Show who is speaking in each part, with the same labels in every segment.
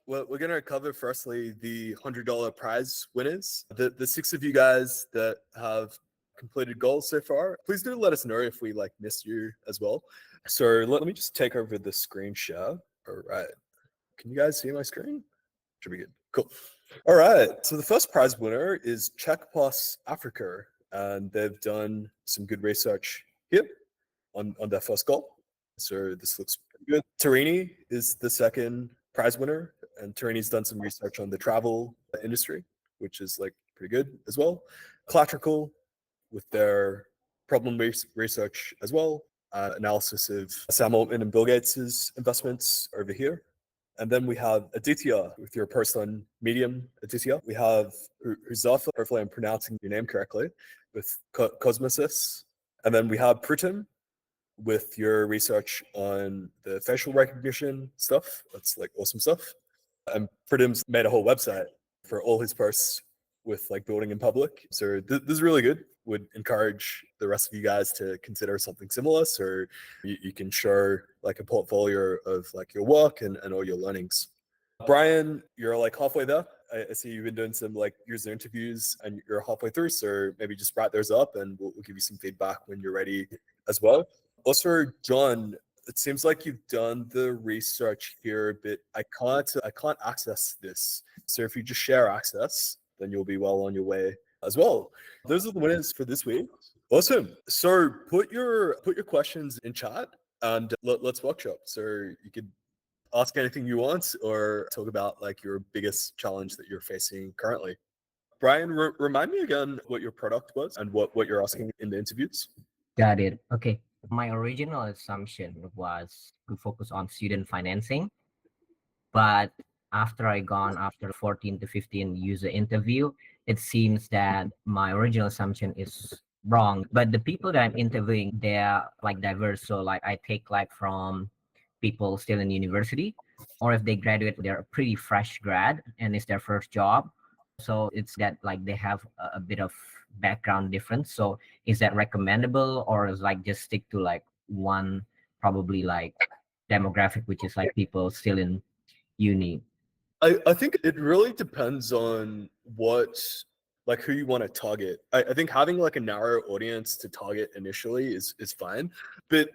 Speaker 1: Well, we're going to cover firstly the $100 prize winners. The six of you guys that have completed goals so far, please do let us know if we like missed you as well. So let me just take over the screen share. All right. Can you guys see my screen? Should be good. Cool. All right. So the first prize winner is Czech Plus Africa, and they've done some good research here on their first goal. So this looks pretty good. Tarini is the second prize winner, and Tarini's done some research on the travel industry, which is like pretty good as well. Clatrical with their problem research as well, analysis of Sam Altman and Bill Gates's investments over here. And then we have Aditya with your post on Medium, Aditya. We have Huzafa, hopefully I'm pronouncing your name correctly, with Cosmosis. And then we have Pritam with your research on the facial recognition stuff. That's like awesome stuff. And Pritam's made a whole website for all his posts with like building in public. So this is really good. Would encourage the rest of you guys to consider something similar. So you can show like a portfolio of like your work and all your learnings. Brian, you're like halfway there. I see you've been doing some like user interviews and you're halfway through. So maybe just write those up and we'll give you some feedback when you're ready as well. Also, John, it seems like you've done the research here, but I can't access this. So if you just share access, then you'll be well on your way as well. Those are the winners for this week. Awesome. So put your questions in chat and let's workshop. So you could ask anything you want or talk about like your biggest challenge that you're facing currently. Brian, remind me again what your product was and what you're asking in the interviews.
Speaker 2: Got it. Okay. My original assumption was to focus on student financing, but after 14 to 15 user interview, it seems that my original assumption is wrong. But the people that I'm interviewing, they're like diverse. So like I take like from people still in university, or if they graduate, they're a pretty fresh grad and it's their first job. So it's that like they have a bit of background difference. So is that recommendable, or is like just stick to like one probably like demographic, which is like people still in uni?
Speaker 1: I think it really depends on like who you want to target. I think having like a narrow audience to target initially is fine, but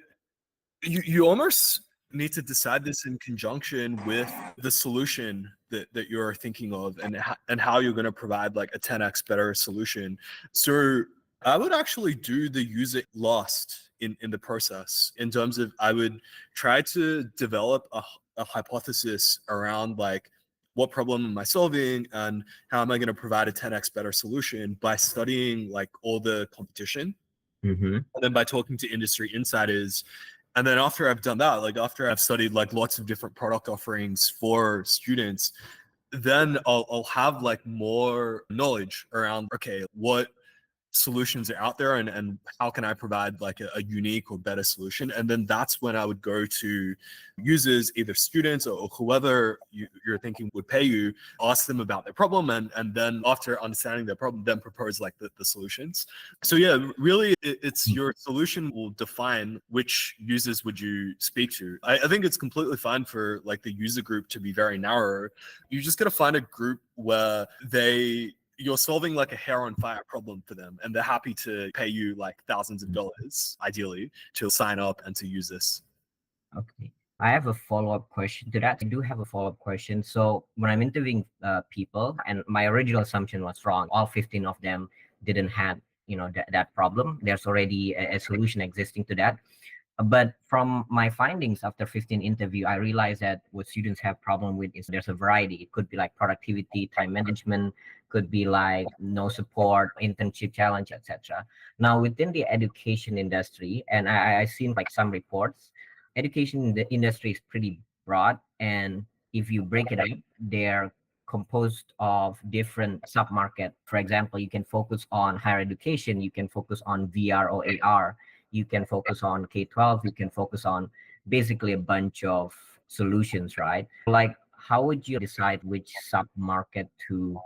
Speaker 1: you almost need to decide this in conjunction with the solution that you're thinking of and how you're going to provide like a 10x better solution. So I would actually do the user last in the process in terms of I would try to develop a hypothesis around like what problem am I solving and how am I going to provide a 10x better solution by studying like all the competition.
Speaker 2: Mm-hmm.
Speaker 1: And then by talking to industry insiders. And then after I've done that, like after I've studied like lots of different product offerings for students, then I'll have like more knowledge around, okay, what solutions are out there and how can I provide like a unique or better solution. And then that's when I would go to users, either students or whoever you're thinking would pay you, ask them about their problem. And then after understanding their problem, then propose like the solutions. So yeah, really it's your solution will define which users would you speak to. I think it's completely fine for like the user group to be very narrow. You just got to find a group where you're solving like a hair on fire problem for them and they're happy to pay you like thousands of dollars ideally to sign up and to use this.
Speaker 2: Okay. I have a follow-up question to that. I do have a follow-up question. So when I'm interviewing people, and my original assumption was wrong, all 15 of them didn't have, that problem. There's already a solution existing to that. But from my findings after 15 interview, I realized that what students have problem with is there's a variety. It could be like productivity, time management, could be like no support, internship challenge, etc. Now within the education industry, and I seen like some reports, education in the industry is pretty broad, and if you break it up, they're composed of different sub-market. For example, you can focus on higher education, you can focus on VR or AR, you can focus on K-12, you can focus on basically a bunch of solutions, right? Like, how would you decide which sub-market to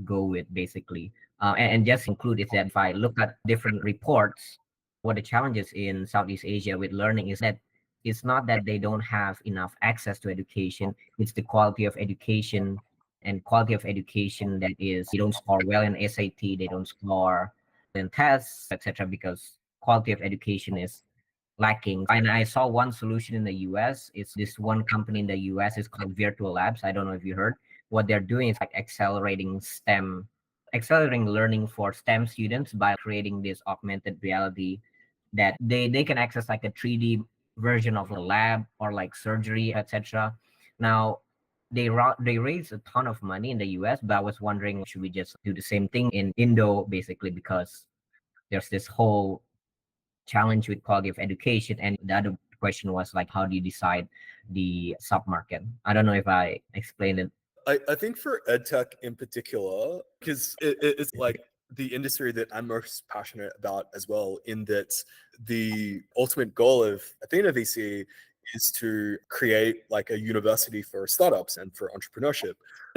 Speaker 2: go with, basically? And just include is that if I look at different reports, what the challenges in Southeast Asia with learning is that it's not that they don't have enough access to education, it's the quality of education, and quality of education that is they don't score well in SAT, they don't score in tests, etc., because quality of education is lacking. And I saw one solution in the US. It's this one company in the US is called Virtual Labs. I don't know if you heard. What they're doing is like accelerating learning for STEM students by creating this augmented reality that they can access like a 3D version of a lab or like surgery, etc. Now they raised a ton of money in the US, but I was wondering, should we just do the same thing in Indo, basically, because there's this whole challenge with quality of education. And the other question was like, how do you decide the sub-market? I don't know if I explained it.
Speaker 1: I think for EdTech in particular, because it's like the industry that I'm most passionate about as well, in that the ultimate goal of Athena VC is to create like a university for startups and for entrepreneurship.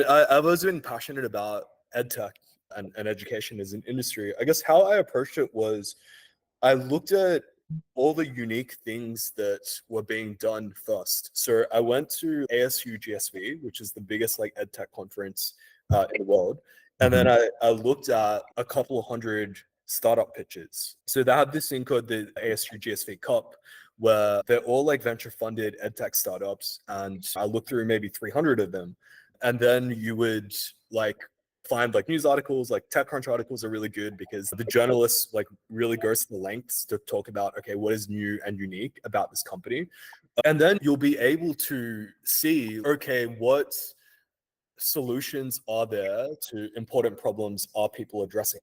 Speaker 1: I've always been passionate about EdTech and education as an industry. I guess how I approached it was I looked at all the unique things that were being done first. So I went to ASU GSV, which is the biggest like EdTech conference in the world. And then I looked at a couple of hundred startup pitches. So they have this thing called the ASU GSV Cup, where they're all like venture funded EdTech startups. And I looked through maybe 300 of them. And then you would like find like news articles, like TechCrunch articles are really good because the journalists like really goes to the lengths to talk about, okay, what is new and unique about this company. And then you'll be able to see, okay, what solutions are there to important problems are people addressing?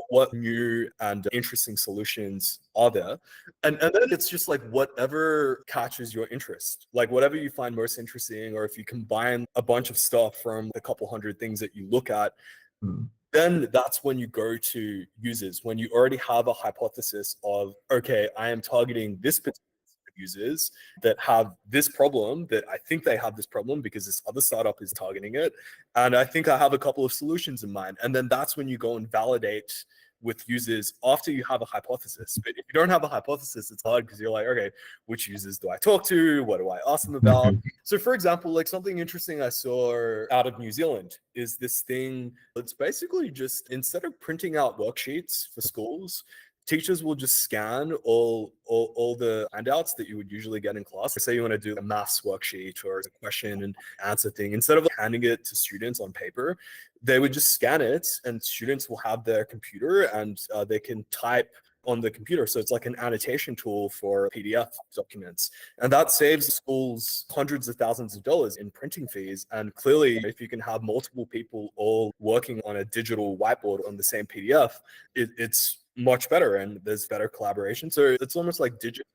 Speaker 1: What new and interesting solutions are there? And then it's just like whatever catches your interest, like whatever you find most interesting, or if you combine a bunch of stuff from the couple hundred things that you look at, then that's when you go to users, when you already have a hypothesis of, okay, I am targeting this particular users that have this problem, that I think they have this problem because this other startup is targeting it. And I think I have a couple of solutions in mind. And then that's when you go and validate with users after you have a hypothesis. But if you don't have a hypothesis, it's hard because you're like, okay, which users do I talk to? What do I ask them about? So for example, like something interesting I saw out of New Zealand is this thing. It's basically just, instead of printing out worksheets for schools, teachers will just scan all the handouts that you would usually get in class. Say you want to do a maths worksheet or a question and answer thing. Instead of handing it to students on paper, they would just scan it, and students will have their computer and they can type on the computer. So it's like an annotation tool for PDF documents. And that saves schools hundreds of thousands of dollars in printing fees. And clearly, if you can have multiple people all working on a digital whiteboard on the same PDF, it's much better and there's better collaboration. So it's almost like digital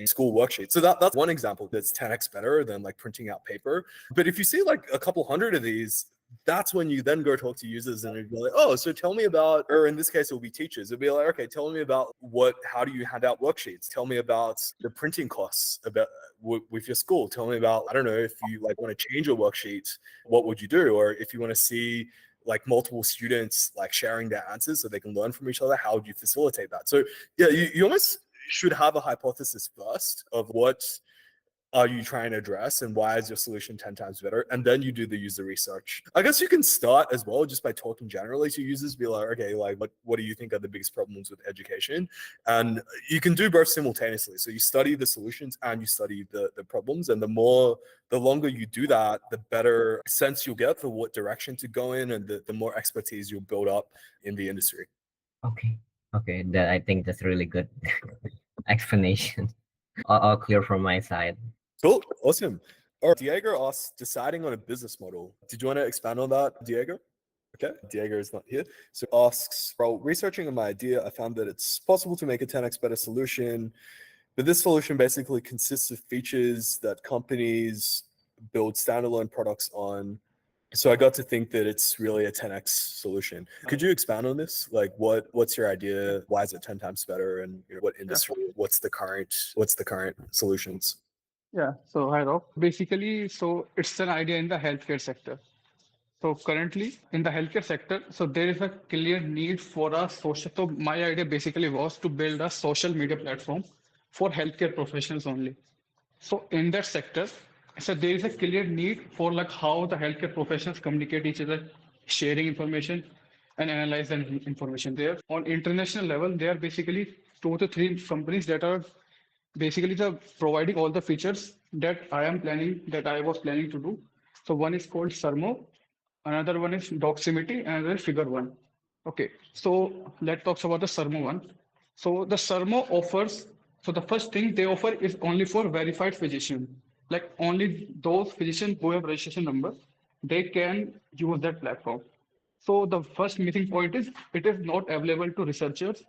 Speaker 1: school worksheets. So that's one example that's 10x better than like printing out paper. But if you see like a couple hundred of these, that's when you then go talk to users and you'd be like, oh, so tell me about, or in this case, it'll be teachers. It'll be like, okay, tell me about how do you hand out worksheets? Tell me about the printing costs about with your school. Tell me about, I don't know, if you like want to change a worksheet, what would you do? Or if you want to see like multiple students like sharing their answers so they can learn from each other, how would you facilitate that? So yeah, you almost should have a hypothesis first of what are you trying to address and why is your solution 10 times better? And then you do the user research. I guess you can start as well just by talking generally to users, be like, okay, like what do you think are the biggest problems with education? And you can do both simultaneously. So you study the solutions and you study the problems. And the longer you do that, the better sense you'll get for what direction to go in, and the more expertise you'll build up in the industry.
Speaker 2: Okay, that I think that's really good explanation. All clear from my side.
Speaker 1: Cool, awesome. All right, Diego asks, deciding on a business model. Did you want to expand on that, Diego? Okay, Diego is not here. So asks, while researching on my idea, I found that it's possible to make a 10x better solution, but this solution basically consists of features that companies build standalone products on. So I got to think that it's really a 10x solution. Could you expand on this? Like what's your idea? Why is it 10 times better? And what industry? What's the current solutions?
Speaker 3: Yeah. So hi Rob. Basically, so it's an idea in the healthcare sector. So currently in the healthcare sector, so there is a clear need for a social. So my idea basically was to build a social media platform for healthcare professionals only. So in that sector, so there is a clear need for like how the healthcare professionals communicate each other, sharing information and analyze the information there. On international level, there are basically 2 to 3 companies that are basically the providing all the features that I was planning to do. So one is called Sermo, another one is Doximity, and another is Figure One. Okay, so let's talk about the Sermo one. So the Sermo offers, so the first thing they offer is only for verified physician. Like only those physicians who have registration number, they can use that platform. So the first missing point is it is not available to researchers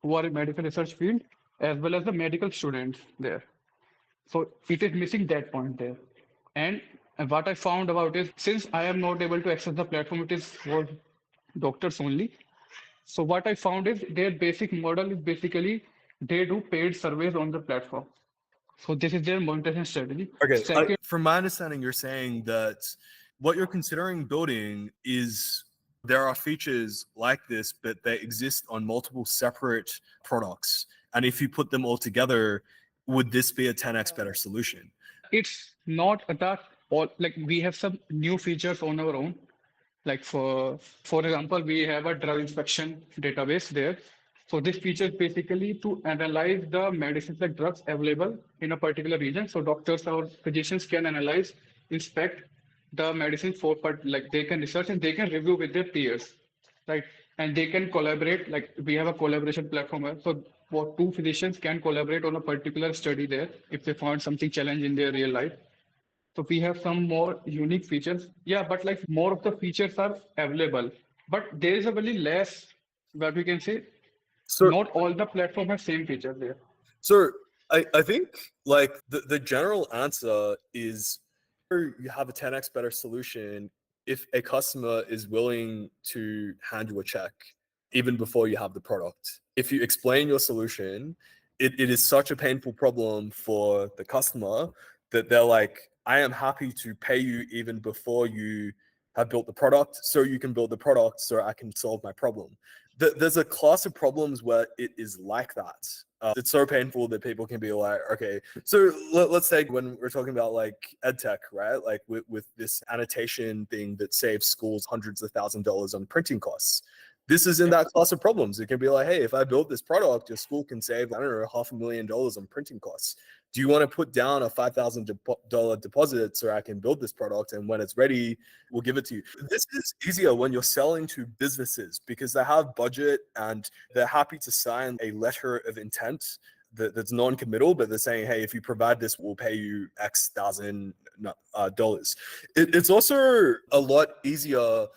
Speaker 3: who are in medical research field as well as the medical students there. So it is missing that point there. And what I found about is since I am not able to access the platform, it is for doctors only. So what I found is their basic model is basically they do paid surveys on the platform. So this is their monetization strategy.
Speaker 1: Okay,
Speaker 3: Second,
Speaker 1: from my understanding, you're saying that what you're considering building is there are features like this, but they exist on multiple separate products. And if you put them all together, would this be a 10x better solution?
Speaker 3: it's not that all like we have some new features on our own. Like for example, we have a drug inspection database there. So this feature is basically to analyze the medicines like drugs available in a particular region. So doctors or physicians can analyze, inspect the medicine for like they can research and they can review with their peers, right? And they can collaborate. Like we have a collaboration platform. So what 2 physicians can collaborate on a particular study there if they found something challenge in their real life. So we have some more unique features. Yeah, but like more of the features are available, but there is a very less, what we can say,
Speaker 1: So,
Speaker 3: not all the platform have same features there.
Speaker 1: so I think like the general answer is you have a 10x better solution if a customer is willing to hand you a check even before you have the product. If you explain your solution, it is such a painful problem for the customer that they're like, I am happy to pay you even before you have built the product so you can build the product so I can solve my problem. There's a class of problems where it is like that. It's so painful that people can be like, okay, so let's say when we're talking about like EdTech, right? Like with this annotation thing that saves schools hundreds of $1,000s on printing costs. This is in that class of problems. It can be like, hey, if I build this product, your school can save, I don't know, $500,000 on printing costs. Do you want to put down a $5,000 deposit so I can build this product? And when it's ready, we'll give it to you. This is easier when you're selling to businesses because they have budget and they're happy to sign a letter of intent that's non-committal, but they're saying, hey, if you provide this, we'll pay you X thousand dollars. It's also a lot easier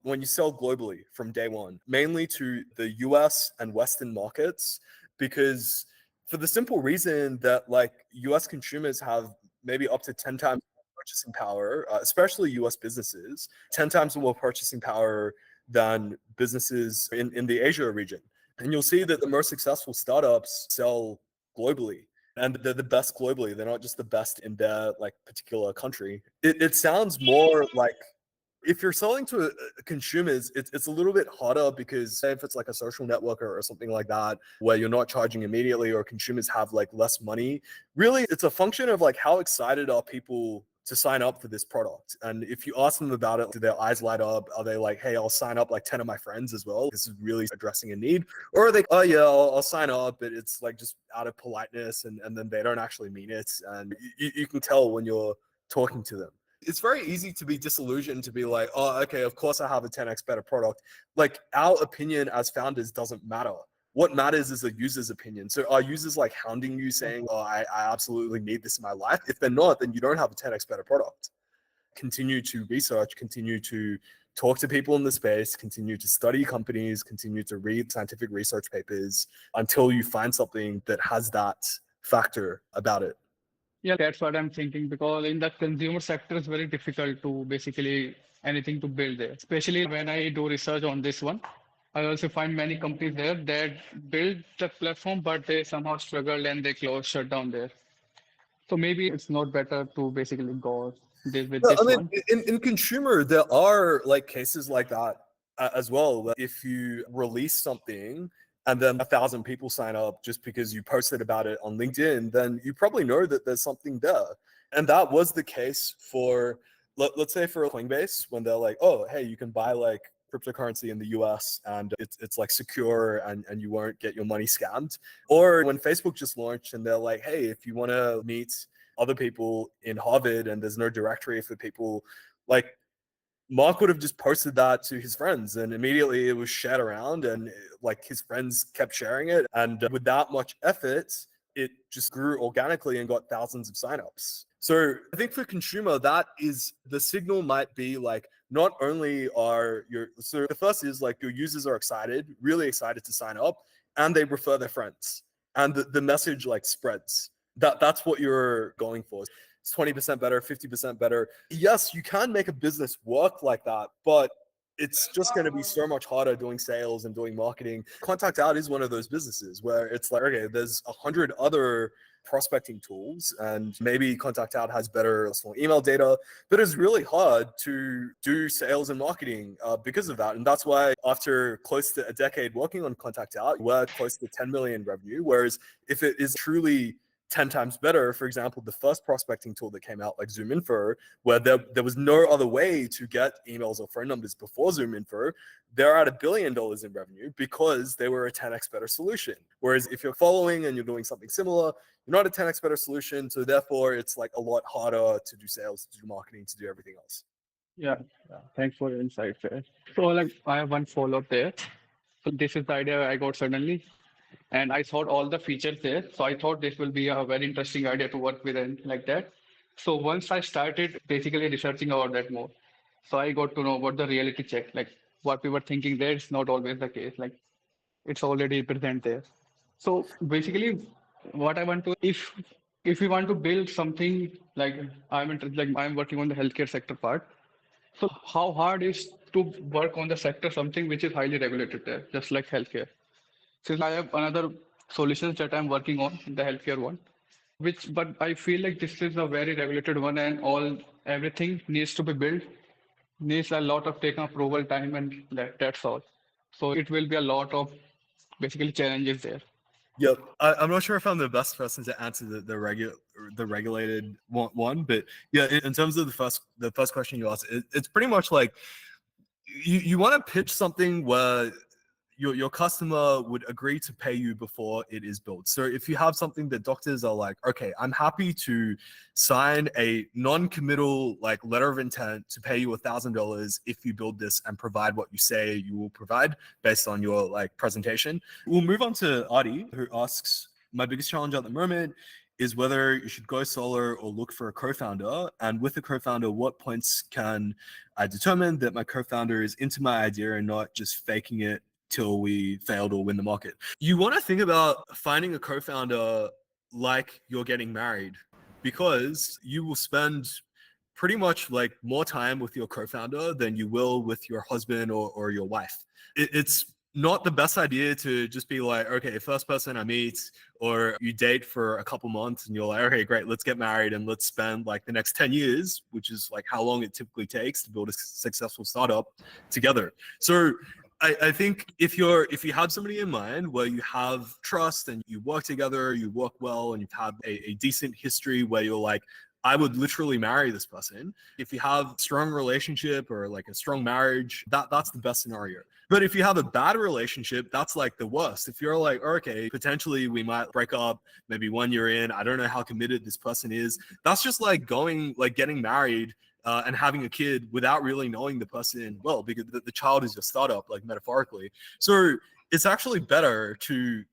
Speaker 1: when you sell globally from day one, mainly to the US and Western markets, because for the simple reason that like US consumers have maybe up to 10 times more purchasing power, especially US businesses, 10 times more purchasing power than businesses in the Asia region. And you'll see that the most successful startups sell globally and they're the best globally. They're not just the best in their like particular country. It sounds more like if you're selling to consumers, it's a little bit harder because say if it's like a social network or something like that, where you're not charging immediately or consumers have like less money, really it's a function of like how excited are people to sign up for this product. And if you ask them about it, do their eyes light up? Are they like, hey, I'll sign up like 10 of my friends as well. This is really addressing a need. Or are they, oh yeah, I'll sign up, but it's like just out of politeness and then they don't actually mean it. And you can tell when you're talking to them. It's very easy to be disillusioned to be like, oh, okay, of course I have a 10x better product. Like our opinion as founders doesn't matter. What matters is a user's opinion. So are users like hounding you saying, oh, I absolutely need this in my life? If they're not, then you don't have a 10x better product. Continue to research, continue to talk to people in the space, continue to study companies, continue to read scientific research papers until you find something that has that factor about it.
Speaker 3: Yeah, that's what I'm thinking because in the consumer sector, it's very difficult to basically anything to build there. Especially when I do research on this one, I also find many companies there that build the platform, but they somehow struggled and they closed, shut down there. So maybe it's not better to basically go with
Speaker 1: No, I
Speaker 3: this
Speaker 1: mean,
Speaker 3: one.
Speaker 1: in consumer, there are like cases like that as well. If you release something and then 1,000 people sign up just because you posted about it on LinkedIn, then you probably know that there's something there. And that was the case for, let's say for Coinbase, when they're like, oh, hey, you can buy like cryptocurrency in the US and it's like secure and you won't get your money scammed. Or when Facebook just launched and they're like, hey, if you want to meet other people in Harvard and there's no directory for people, like Mark would have just posted that to his friends and immediately it was shared around and like his friends kept sharing it. And with that much effort, it just grew organically and got thousands of signups. So I think for consumer, that is the signal might be like, not only are so the first is like your users are excited, really excited to sign up and they refer their friends and the message like spreads. That's what you're going for. It's 20% better, 50% better. Yes, you can make a business work like that, but it's just going to be so much harder doing sales and doing marketing. Contact Out is one of those businesses where it's like, okay, there's 100 other prospecting tools and maybe Contact Out has better email data, but it's really hard to do sales and marketing because of that. And that's why after close to a decade working on Contact Out, we're close to 10 million revenue. Whereas if it is truly 10 times better, for example, the first prospecting tool that came out, like Zoom Info, where there was no other way to get emails or phone numbers before Zoom Info, they're at $1 billion in revenue because they were a 10x better solution. Whereas if you're following and you're doing something similar, you're not a 10x better solution. So therefore, it's like a lot harder to do sales, to do marketing, to do everything else.
Speaker 3: Yeah, thanks for your insight there. So like I have one follow-up there. So this is the idea I got suddenly. And I thought all the features there. So I thought this will be a very interesting idea to work with and like that. So once I started basically researching about that more, so I got to know about the reality check, like what we were thinking there is not always the case. Like it's already present there. So basically, what I want to, if we want to build something like like I'm working on the healthcare sector part. So how hard is to work on the sector something which is highly regulated there, just like healthcare. Since I have another solutions that I'm working on, the healthcare one, which but I feel like this is a very regulated one and everything needs to be built, needs a lot of taking approval time and that's all. So it will be a lot of basically challenges there.
Speaker 1: Yep, I'm not sure if I'm the best person to answer the regulated one, but yeah, in terms of the first question you asked, it's pretty much like you want to pitch something where your customer would agree to pay you before it is built. So if you have something that doctors are like, okay, I'm happy to sign a non-committal like letter of intent to pay you $1,000 if you build this and provide what you say you will provide based on your like presentation. We'll move on to Adi, who asks, my biggest challenge at the moment is whether you should go solo or look for a co-founder. And with a co-founder, what points can I determine that my co-founder is into my idea and not just faking it till we failed or win the market? You want to think about finding a co-founder like you're getting married, because you will spend pretty much like more time with your co-founder than you will with your husband or your wife. It's not the best idea to just be like, okay, first person I meet, or you date for a couple months and you're like, okay, great, let's get married and let's spend like the next 10 years, which is like how long it typically takes to build a successful startup together. So I think if you have somebody in mind where you have trust and you work together, you work well, and you've had a decent history where you're like, I would literally marry this person. If you have a strong relationship or like a strong marriage, that's the best scenario. But if you have a bad relationship, that's like the worst. If you're like, okay, potentially we might break up maybe 1 year in, I don't know how committed this person is. That's just like getting married and having a kid without really knowing the person well, because the child is your startup, like metaphorically. So it's actually better to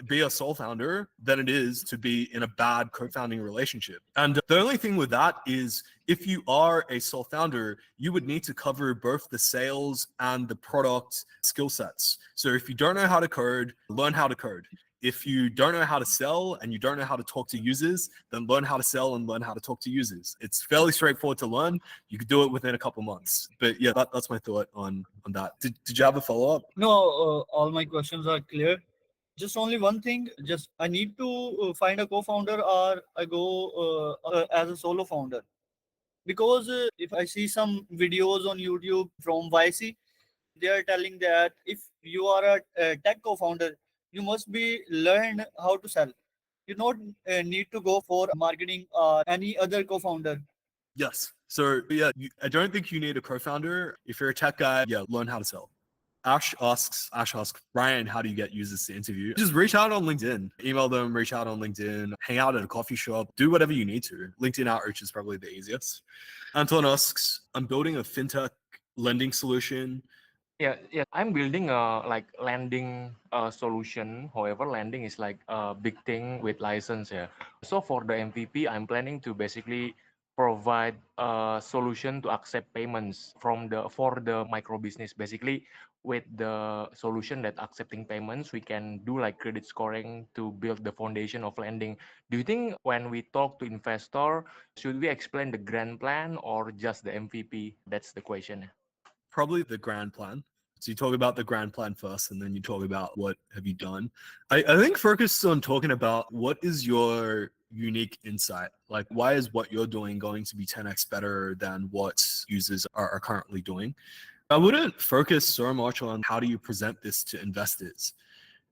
Speaker 1: be a sole founder than it is to be in a bad co-founding relationship. And the only thing with that is if you are a sole founder, you would need to cover both the sales and the product skill sets. So if you don't know how to code, learn how to code. If you don't know how to sell and you don't know how to talk to users, then learn how to sell and learn how to talk to users. It's fairly straightforward to learn. You could do it within a couple months. But yeah, that's my thought on that. Did you have a follow-up?
Speaker 4: No, all my questions are clear. Just only one thing, just I need to find a co-founder or I go as a solo founder. Because if I see some videos on YouTube from YC, they are telling that if you are a tech co-founder, you must be learn how to sell. You don't need to go for marketing or any other co-founder.
Speaker 1: Yes. So yeah, I don't think you need a co-founder. If you're a tech guy, yeah, learn how to sell. Ash asks, Brian, how do you get users to interview? Just reach out on LinkedIn, email them, reach out on LinkedIn, hang out at a coffee shop, do whatever you need to. LinkedIn outreach is probably the easiest. Anton asks, I'm building a fintech lending solution.
Speaker 5: Yeah. I'm building a like lending solution. However, lending is like a big thing with license. Yeah. So for the MVP, I'm planning to basically provide a solution to accept payments from the for the micro business. Basically, with the solution that accepting payments, we can do like credit scoring to build the foundation of lending. Do you think when we talk to investor, should we explain the grand plan or just the MVP? That's the question.
Speaker 1: Probably the grand plan. So you talk about the grand plan first, and then you talk about what have you done. I think focus on talking about what is your unique insight. Like, why is what you're doing going to be 10x better than what users are currently doing? I wouldn't focus so much on how do you present this to investors.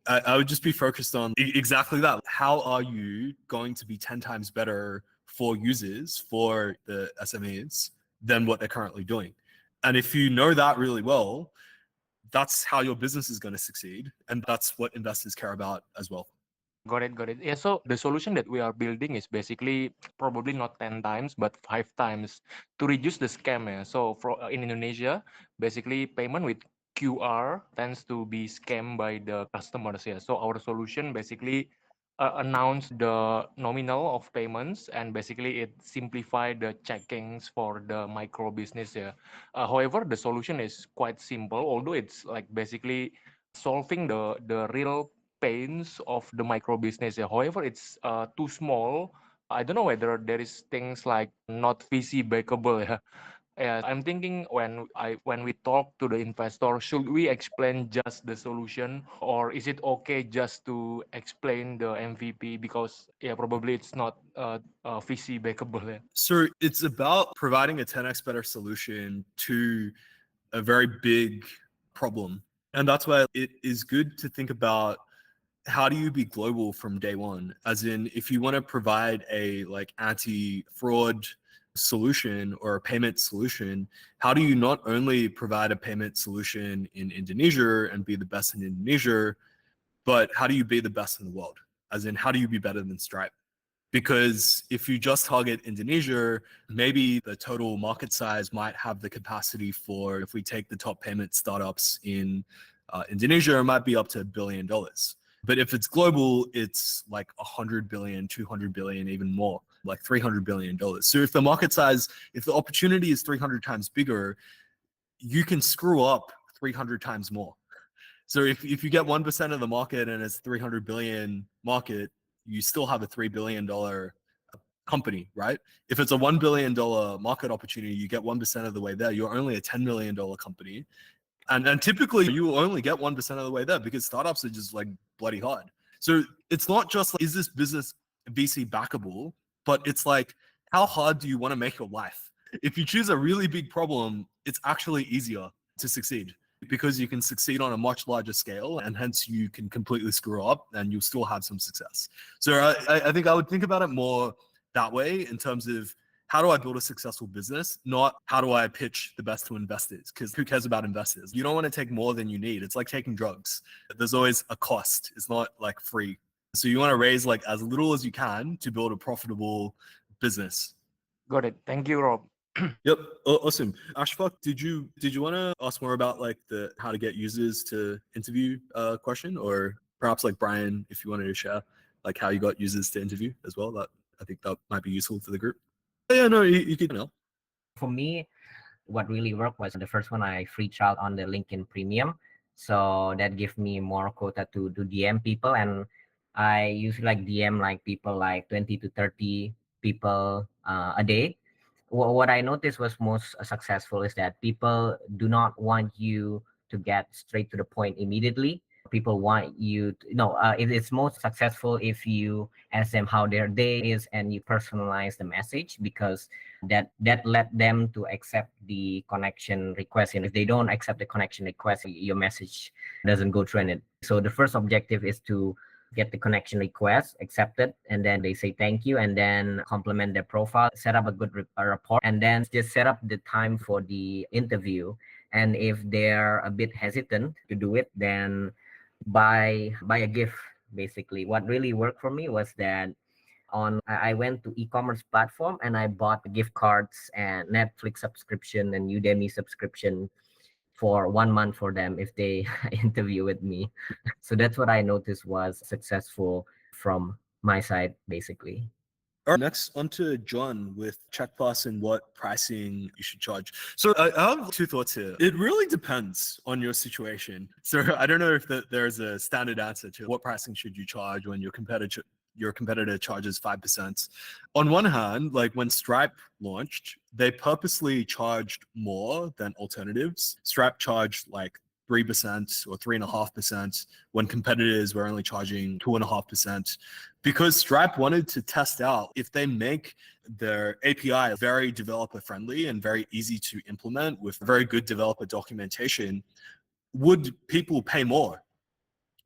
Speaker 1: I would just be focused on exactly that. How are you going to be 10 times better for users, for the SMEs, than what they're currently doing? And if you know that really well, that's how your business is going to succeed. And that's what investors care about as well.
Speaker 5: Got it. Yeah, so the solution that we are building is basically probably not 10 times, but 5 times to reduce the scam. Yeah. So for in Indonesia, basically payment with QR tends to be scammed by the customers. Yeah. So our solution basically announce the nominal of payments and basically it simplify the checkings for the micro business. Yeah. However, the solution is quite simple, although it's like basically solving the real pains of the micro business. Yeah. However, it's too small. I don't know whether there is things like not VC backable. Yeah. Yeah, I'm thinking when we talk to the investor, should we explain just the solution, or is it okay just to explain the MVP because yeah, probably it's not VC backable. Yeah.
Speaker 1: So it's about providing a 10x better solution to a very big problem. And that's why it is good to think about how do you be global from day one? As in, if you want to provide a like anti-fraud solution or a payment solution, how do you not only provide a payment solution in Indonesia and be the best in Indonesia, but how do you be the best in the world? As in, how do you be better than Stripe? Because if you just target Indonesia, maybe the total market size might have the capacity for, if we take the top payment startups in Indonesia, it might be up to $1 billion. But if it's global, it's like 100 billion, 200 billion, even more, like $300 billion. So if the market size, if the opportunity is 300 times bigger, you can screw up 300 times more. So if you get 1% of the market and it's 300 billion market, you still have a $3 billion company, right? If it's a $1 billion market opportunity, you get 1% of the way there, you're only a $10 million company. And typically you will only get 1% of the way there because startups are just like bloody hard. So it's not just like, is this business VC backable, but it's like, how hard do you want to make your life? If you choose a really big problem, it's actually easier to succeed because you can succeed on a much larger scale and hence you can completely screw up and you'll still have some success. So I think I would think about it more that way in terms of how do I build a successful business, not how do I pitch the best to investors, because who cares about investors? You don't want to take more than you need. It's like taking drugs. There's always a cost. It's not like free. So you want to raise like as little as you can to build a profitable business.
Speaker 5: Got it. Thank you, Rob.
Speaker 1: Yep. Awesome. Ashfaq, did you want to ask more about like the how to get users to interview question, or perhaps like Brian, if you wanted to share like how you got users to interview as well? That I think that might be useful for the group. Yeah, no, you could know.
Speaker 2: For me, what really worked was the first one I reached out on the LinkedIn Premium, so that gave me more quota to DM people, and I usually like DM like people like 20 to 30 people a day. What I noticed was most successful is that people do not want you to get straight to the point immediately. People want you to, it's most successful if you ask them how their day is and you personalize the message, because that led them to accept the connection request. And if they don't accept the connection request, your message doesn't go through. And so the first objective is to get the connection request accepted, and then they say thank you, and then compliment their profile, set up a good rapport, and then just set up the time for the interview. And if they're a bit hesitant to do it, then buy a gift. Basically, what really worked for me was that I went to e-commerce platform and I bought gift cards and Netflix subscription and Udemy subscription for 1 month for them if they interview with me. So that's what I noticed was successful from my side, basically.
Speaker 1: All right, next on to John with CheckPass and what pricing you should charge. So I have two thoughts here. It really depends on your situation. So I don't know if there's a standard answer to what pricing should you charge when your competitor charges 5%. On one hand, like when Stripe launched, they purposely charged more than alternatives. Stripe charged like 3% or 3.5% when competitors were only charging 2.5%, because Stripe wanted to test out if they make their API very developer friendly and very easy to implement with very good developer documentation, would people pay more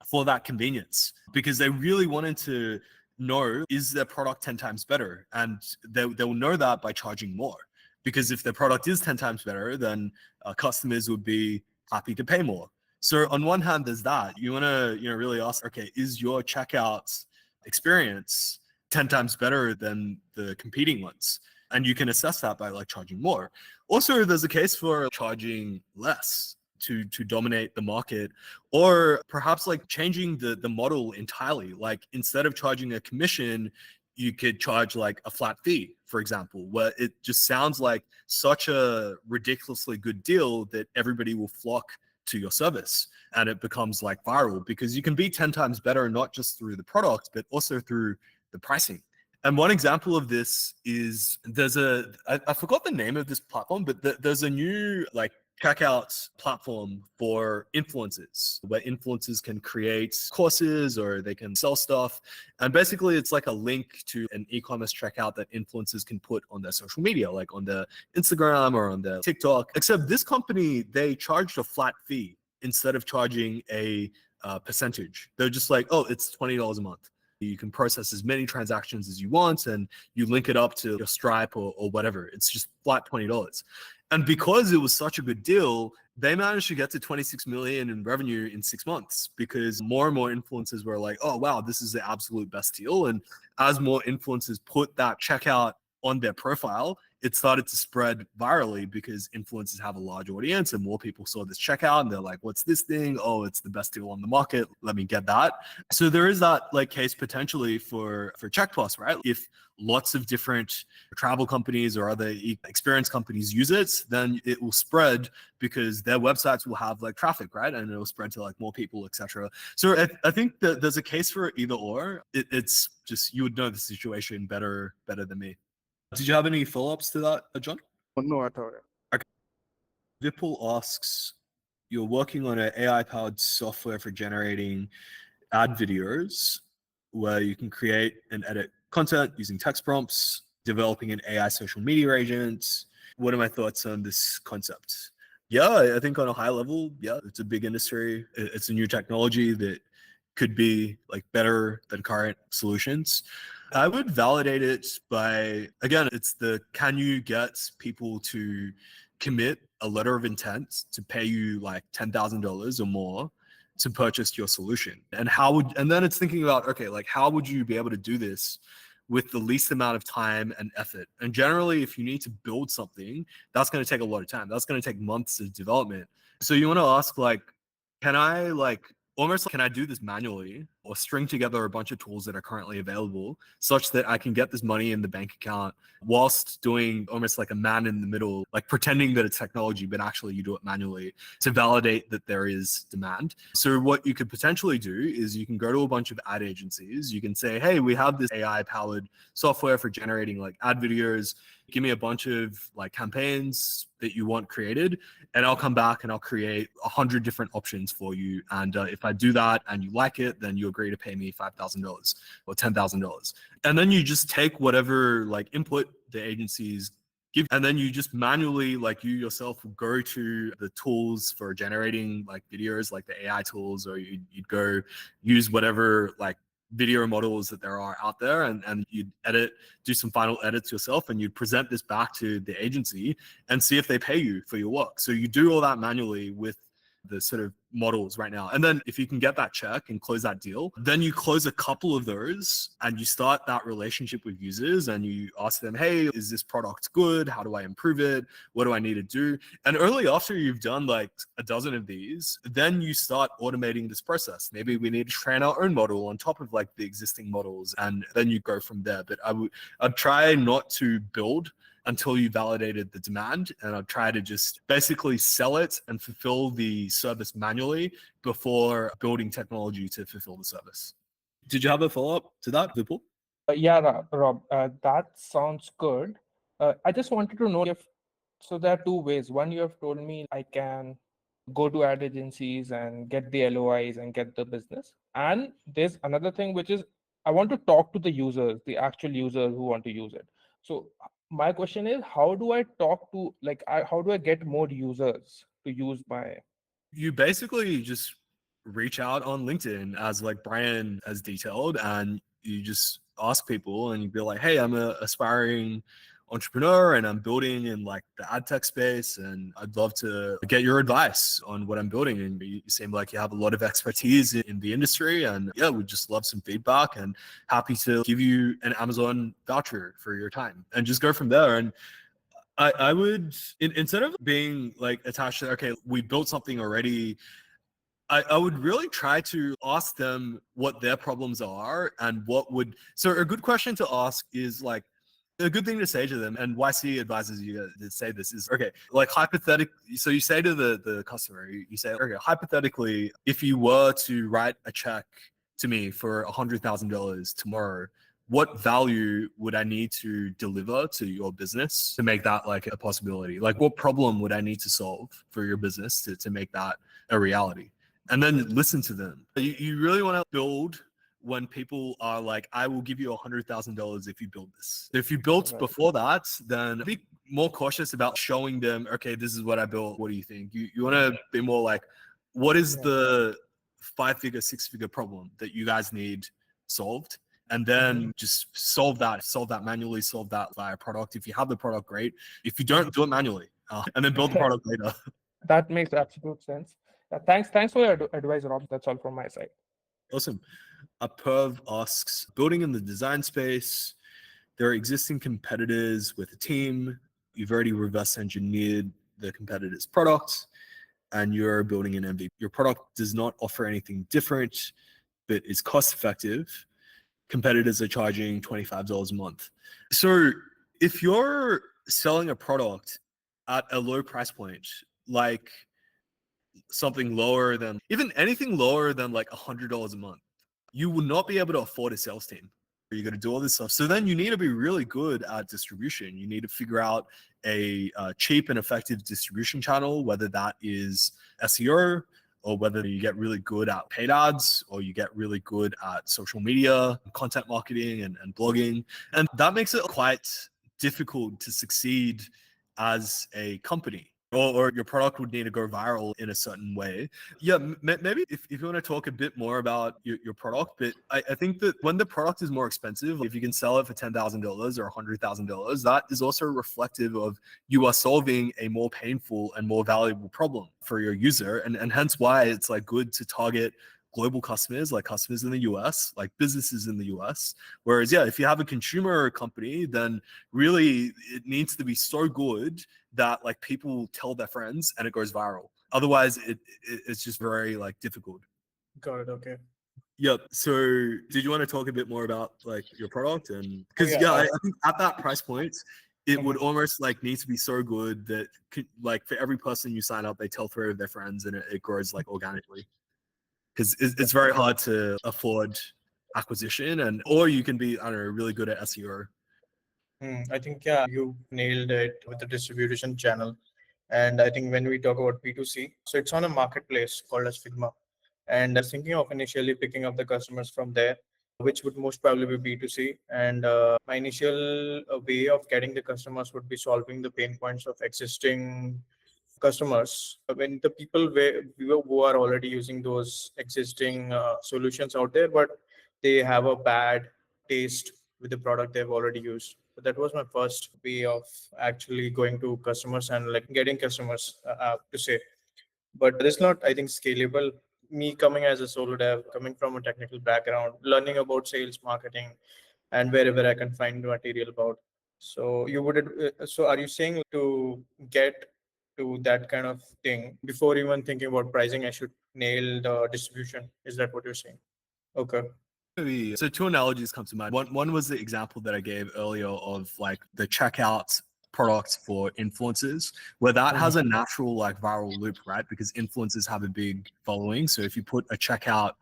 Speaker 1: for that convenience? Because they really wanted to know, is their product 10 times better? And they'll know that by charging more. Because if their product is 10 times better, then customers would be happy to pay more. So on one hand, there's that. You want to really ask, okay, is your checkout experience 10 times better than the competing ones? And you can assess that by like charging more. Also, there's a case for charging less to dominate the market, or perhaps like changing the model entirely. Like instead of charging a commission, you could charge like a flat fee, for example, where it just sounds like such a ridiculously good deal that everybody will flock to your service, and it becomes like viral because you can be 10 times better, not just through the product, but also through the pricing. And one example of this is I forgot the name of this platform, but there's a new like checkout platform for influencers where influencers can create courses or they can sell stuff. And basically it's like a link to an e-commerce checkout that influencers can put on their social media, like on their Instagram or on their TikTok. Except this company, they charged a flat fee instead of charging a percentage. They're just like, oh, it's $20 a month. You can process as many transactions as you want and you link it up to your Stripe or whatever. It's just flat $20. And because it was such a good deal, they managed to get to 26 million in revenue in 6 months, because more and more influencers were like, oh, wow, this is the absolute best deal. And as more influencers put that checkout on their profile, it started to spread virally because influencers have a large audience and more people saw this checkout and they're like, what's this thing? Oh, it's the best deal on the market. Let me get that. So there is that like case potentially for CheckPlus, right? If lots of different travel companies or other experience companies use it, then it will spread because their websites will have like traffic, right? And it will spread to like more people, etc. So I think that there's a case for either or. It's just, you would know the situation better than me. Did you have any follow-ups to that, John?
Speaker 6: No, at all.
Speaker 1: Okay. Vipul asks, you're working on an AI-powered software for generating ad videos where you can create and edit content using text prompts, developing an AI social media agent. What are my thoughts on this concept? Yeah, I think on a high level, yeah, it's a big industry. It's a new technology that could be like better than current solutions. I would validate it by, again, it's can you get people to commit a letter of intent to pay you like $10,000 or more to purchase your solution? And then it's thinking about, okay, like how would you be able to do this with the least amount of time and effort? And generally, if you need to build something, that's going to take a lot of time. That's going to take months of development. So you want to ask like, can I do this manually or string together a bunch of tools that are currently available such that I can get this money in the bank account whilst doing almost like a man in the middle, like pretending that it's technology, but actually you do it manually to validate that there is demand. So what you could potentially do is you can go to a bunch of ad agencies. You can say, hey, we have this AI powered software for generating like ad videos. Give me a bunch of like campaigns that you want created, and I'll come back and I'll create 100 different options for you. And if I do that and you like it, then you agree to pay me $5,000 or $10,000. And then you just take whatever like input the agencies give, and then you just manually, like you yourself will go to the tools for generating like videos, like the AI tools, or you'd go use whatever like video models that there are out there, and you'd do some final edits yourself, and you'd present this back to the agency and see if they pay you for your work. So you do all that manually with the sort of models right now. And then if you can get that check and close that deal, then you close a couple of those and you start that relationship with users and you ask them, hey, is this product good? How do I improve it? What do I need to do? And only after you've done like a dozen of these, then you start automating this process. Maybe we need to train our own model on top of like the existing models, and then you go from there. But I'd try not to build until you validated the demand, and I'll try to just basically sell it and fulfill the service manually before building technology to fulfill the service. Did you have a follow-up to that, Vipul?
Speaker 6: Yeah, Rob, that sounds good. I just wanted to know if, so there are two ways. One, you have told me I can go to ad agencies and get the LOIs and get the business. And there's another thing, which is I want to talk to the users, the actual users who want to use it. So my question is, how do I talk to, like, how do I get more users to use my?
Speaker 1: You basically just reach out on LinkedIn, as like Brian has detailed, and you just ask people and you'd be like, hey, I'm an aspiring entrepreneur and I'm building in like the ad tech space, and I'd love to get your advice on what I'm building. And you seem like you have a lot of expertise in the industry, and yeah, we'd just love some feedback and happy to give you an Amazon voucher for your time, and just go from there. And I would, instead of being like attached to, okay, we built something already, I would really try to ask them what their problems are and what would. So a good question to ask is like, a good thing to say to them, and YC advises you to say this, is, okay, like hypothetically, so you say to the customer, you say, okay, hypothetically, if you were to write a check to me for $100,000 tomorrow, what value would I need to deliver to your business to make that like a possibility? Like, what problem would I need to solve for your business to make that a reality? And then listen to them. You really want to build when people are like, I will give you $100,000 if you build this. If you built before that, then be more cautious about showing them, okay, this is what I built. What do you think? You want to be more like, what is the 5-figure, 6-figure problem that you guys need solved? And then just solve that manually, solve that via product. If you have the product, great. If you don't, do it manually, and then build the product later.
Speaker 6: That makes absolute sense. Thanks for your advice, Rob. That's all from my side.
Speaker 1: Awesome. Perv asks, building in the design space, there are existing competitors with a team. You've already reverse engineered the competitor's product, and you're building an MVP. Your product does not offer anything different, but is cost effective. Competitors are charging $25 a month. So if you're selling a product at a low price point, like something lower than, even anything lower than like $100 a month, you will not be able to afford a sales team. You got to do all this stuff. So then you need to be really good at distribution. You need to figure out a cheap and effective distribution channel, whether that is SEO, or whether you get really good at paid ads, or you get really good at social media, content marketing, and blogging. And that makes it quite difficult to succeed as a company. Or your product would need to go viral in a certain way. Yeah, maybe if you want to talk a bit more about your product, but I think that when the product is more expensive, if you can sell it for $10,000 or $100,000, that is also reflective of you are solving a more painful and more valuable problem for your user. And hence why it's like good to target global customers, like customers in the US, like businesses in the US. Whereas, yeah, if you have a consumer company, then really it needs to be so good that like people tell their friends and it goes viral. Otherwise, it's just very like difficult.
Speaker 4: Got it. Okay.
Speaker 1: Yep. So did you want to talk a bit more about like your product? And because
Speaker 4: yeah,
Speaker 1: I think at that price point, it would
Speaker 4: Mhm.
Speaker 1: almost like need to be so good that like for every person you sign up, they tell three of their friends and it grows like organically. Because it's very hard to afford acquisition, and or you can be, I don't know, really good at SEO.
Speaker 4: I think, yeah, you nailed it with the distribution channel. And I think when we talk about B2C, so it's on a marketplace called as Figma. And I was thinking of initially picking up the customers from there, which would most probably be B2C. And my initial way of getting the customers would be solving the pain points of existing customers. When the people who are already using those existing solutions out there, but they have a bad taste with the product they've already used. So that was my first way of actually going to customers and like getting customers to say. But it's not, I think, scalable. Me coming as a solo dev, coming from a technical background, learning about sales, marketing, and wherever I can find material about. So you would. So are you saying to get to that kind of thing before even thinking about pricing, I should nail the distribution? Is that what you're saying? Okay.
Speaker 1: So two analogies come to mind. One was the example that I gave earlier of like the checkout products for influencers, where that has a natural like viral loop, right? Because influencers have a big following. So if you put a checkout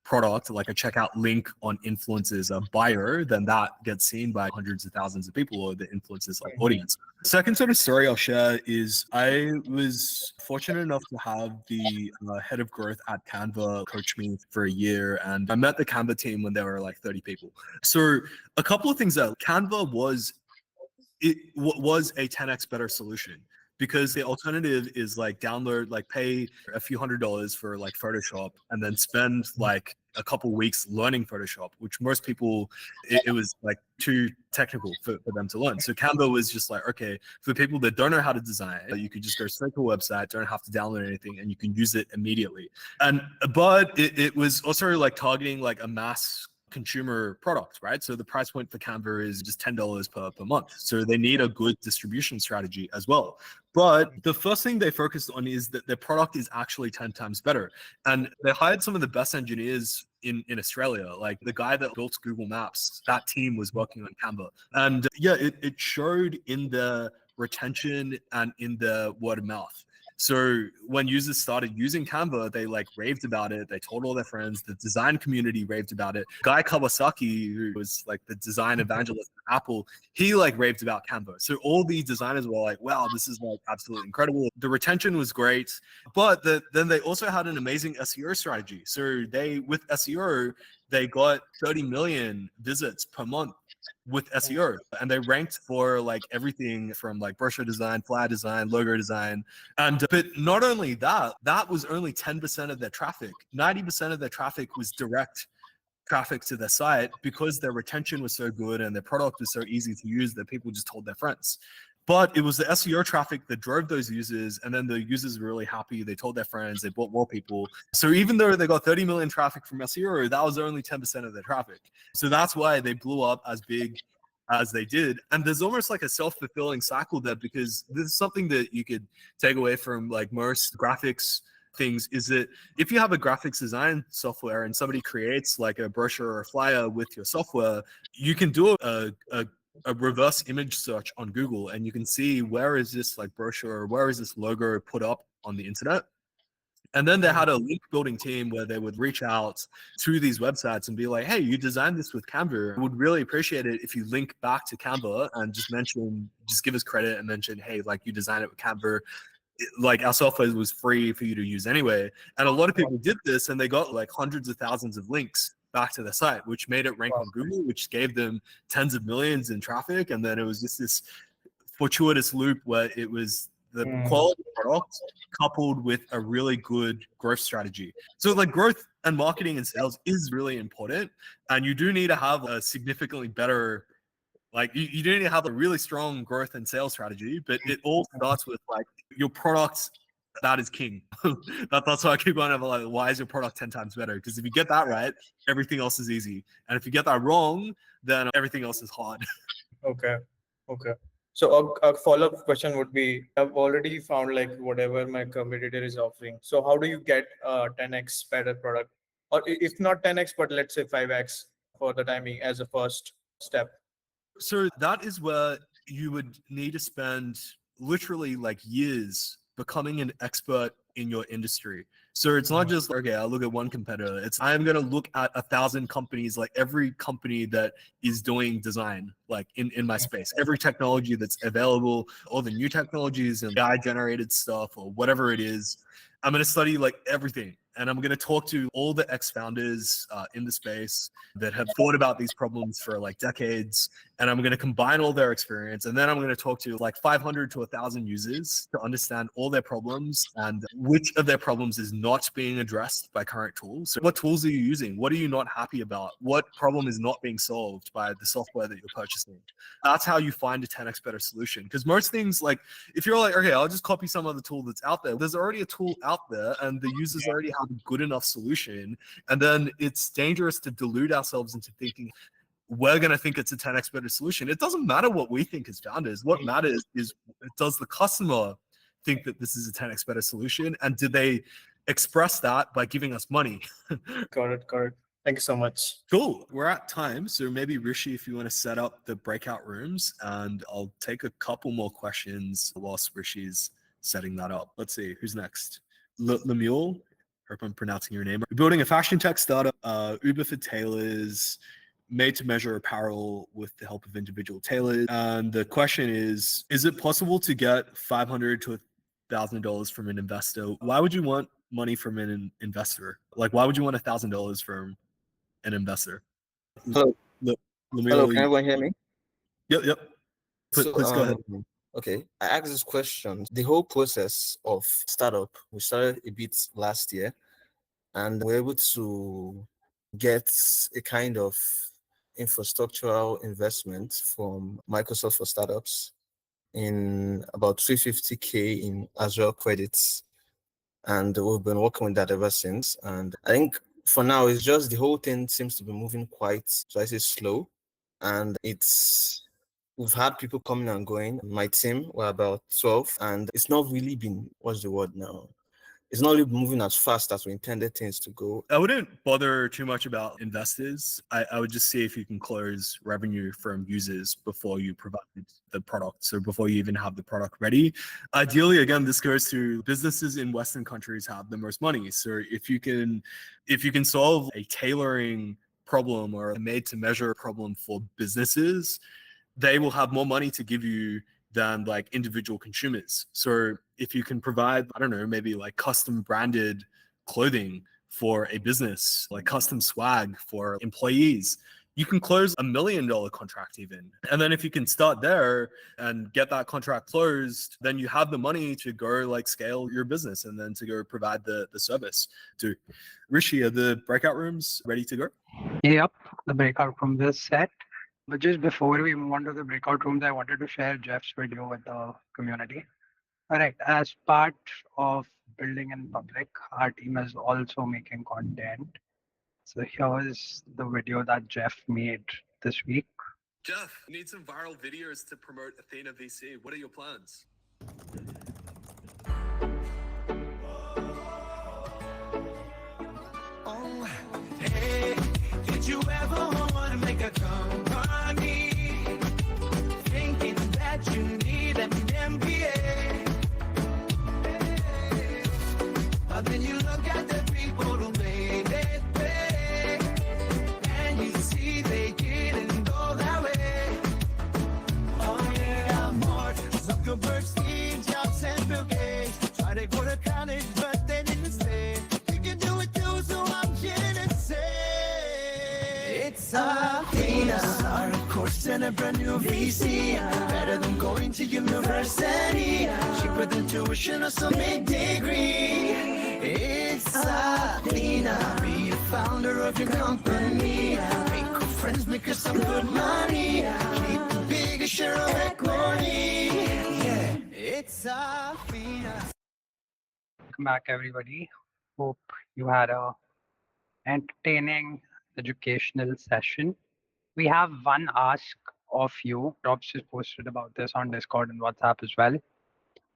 Speaker 1: product, like a checkout link on influencers bio, then that gets seen by hundreds of thousands of people or the influencers like audience. Second sort of story I'll share is I was fortunate enough to have the head of growth at Canva coach me for a year, and I met the Canva team when there were like 30 people. So a couple of things that Canva was a 10x better solution, because the alternative is like download, like pay a few $100s for like Photoshop and then spend like a couple weeks learning Photoshop, which most people, it was like too technical for them to learn. So Canva was just like, okay, for people that don't know how to design, you could just go straight to a website, don't have to download anything, and you can use it immediately. But it was also like targeting like a mass consumer product, right? So the price point for Canva is just $10 per month. So they need a good distribution strategy as well. But the first thing they focused on is that their product is actually 10 times better. And they hired some of the best engineers in Australia. Like the guy that built Google Maps, that team was working on Canva. And yeah, it showed in the retention and in the word of mouth. So when users started using Canva, they like raved about it. They told all their friends. The design community raved about it. Guy Kawasaki, who was like the design evangelist at Apple, he like raved about Canva. So all the designers were like, wow, this is like absolutely incredible. The retention was great, but then they also had an amazing SEO strategy. So with SEO, they got 30 million visits per month with SEO, and they ranked for like everything from like brochure design, flyer design, logo design. And but not only that, that was only 10% of their traffic. 90% of their traffic was direct traffic to their site, because their retention was so good and their product was so easy to use that people just told their friends. But it was the SEO traffic that drove those users, and then the users were really happy. They told their friends, they bought more people. So even though they got 30 million traffic from SEO, that was only 10% of their traffic. So that's why they blew up as big as they did. And there's almost like a self-fulfilling cycle there, because this is something that you could take away from like most graphics things, is that if you have a graphics design software and somebody creates like a brochure or a flyer with your software, you can do a reverse image search on Google, and you can see where is this like brochure, or where is this logo put up on the internet. And then they had a link building team where they would reach out to these websites and be like, hey, you designed this with Canva. I would really appreciate it if you link back to Canva and just give us credit and mention, hey, like you designed it with Canva. Like our software was free for you to use anyway. And a lot of people did this, and they got like hundreds of thousands of links back to the site, which made it rank on Google, which gave them tens of millions in traffic. And then it was just this fortuitous loop where it was the quality product coupled with a really good growth strategy. So like growth and marketing and sales is really important, and you do need to have a significantly better, like you do need to have a really strong growth and sales strategy, but it all starts with like your product. That is king. That's why I keep going over like, why is your product 10 times better? Because if you get that right, everything else is easy. And if you get that wrong, then everything else is hard.
Speaker 4: Okay. Okay. So a follow-up question would be, I've already found like whatever my competitor is offering. So how do you get a 10x better product or if not 10x, but let's say 5x for the timing as a first step?
Speaker 1: So that is where you would need to spend literally like years becoming an expert in your industry. So it's not just, okay, I'll look at one competitor. It's, I'm going to look at 1,000 companies, like every company that is doing design, like in my space, every technology that's available, all the new technologies and AI generated stuff or whatever it is. I'm going to study like everything. And I'm going to talk to all the ex-founders in the space that have thought about these problems for like decades. And I'm going to combine all their experience. And then I'm going to talk to like 500 to 1,000 users to understand all their problems and which of their problems is not being addressed by current tools. So what tools are you using? What are you not happy about? What problem is not being solved by the software that you're purchasing? That's how you find a 10x better solution. Because most things, like if you're like, okay, I'll just copy some other tool that's out there. There's already a tool out there and the users already have a good enough solution. And then it's dangerous to delude ourselves into thinking we're going to think it's a 10x better solution. It doesn't matter what we think as founders. What matters is, does the customer think that this is a 10x better solution? And did they express that by giving us money?
Speaker 4: Got it. Thank you so much.
Speaker 1: Cool. We're at time. So maybe Rishi, if you want to set up the breakout rooms, and I'll take a couple more questions whilst Rishi's setting that up. Let's see, who's next? Lemuel, hope I'm pronouncing your name. We're building a fashion tech startup, Uber for tailors, made to measure apparel with the help of individual tailors. And the question is it possible to get $500 to $1,000 from an investor? Why would you want money from an investor? Like, why would you want $1,000 from an investor?
Speaker 7: Hello. Hello, can everyone hear me?
Speaker 1: Yep. Please go ahead.
Speaker 7: Okay, I asked this question. The whole process of startup, we started a bit last year, and we're able to get a kind of infrastructural investment from Microsoft for Startups in about 350K in Azure credits. And we've been working with that ever since. And I think for now, it's just the whole thing seems to be moving quite, so I say slow. And we've had people coming and going. My team were about 12, and it's not really been, what's the word now? It's not really moving as fast as we intended things to go.
Speaker 1: I wouldn't bother too much about investors. I would just see if you can close revenue from users before you provide the product. So before you even have the product ready. Ideally, again, this goes to businesses in Western countries have the most money. So if you can solve a tailoring problem or a made to measure problem for businesses, they will have more money to give you than like individual consumers. So if you can provide, I don't know, maybe like custom branded clothing for a business, like custom swag for employees, you can close $1 million contract even. And then if you can start there and get that contract closed, then you have the money to go like scale your business and then to go provide the service. To Rishi, are the breakout rooms ready to go?
Speaker 8: Yep, the breakout room is set. But just before we move on to the breakout rooms, I wanted to share Jeff's video with the community. All right, as part of building in public, our team is also making content. So here's the video that Jeff made this week.
Speaker 1: Jeff, need some viral videos to promote Athena VC. What are your plans?
Speaker 9: Oh, hey, did you ever want to make a company? Thinking that you need an MBA. But then you look at the people who made it big, and you see they didn't go that way. Oh yeah, Mark Zuckerberg, Steve Jobs, and Bill Gates tried to go to college, but they didn't stay. You can do it too, so I'm here to say it's Athena. Start a course in a brand new VC, better than going to university, cheaper than tuition or some degree. It's Athena. Be the founder of your company. Make good friends, make us some good money. Keep the biggest share of equity. Yeah, it's Athena.
Speaker 8: Welcome back, everybody. Hope you had a entertaining educational session. We have one ask of you. Rob's just posted about this on Discord and WhatsApp as well.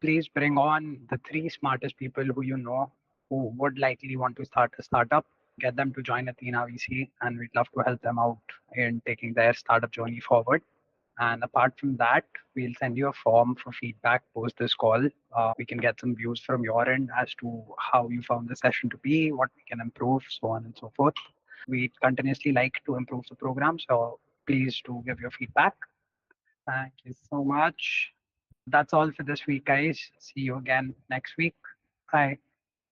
Speaker 8: Please bring on the 3 smartest people who you know who would likely want to start a startup. get them to join Athena VC, and we'd love to help them out in taking their startup journey forward. And apart from that, we'll send you a form for feedback post this call. We can get some views from your end as to how you found the session to be, what we can improve, so on and so forth. We continuously like to improve the program, so please do give your feedback. Thank you so much. That's all for this week, guys. See you again next week. Bye.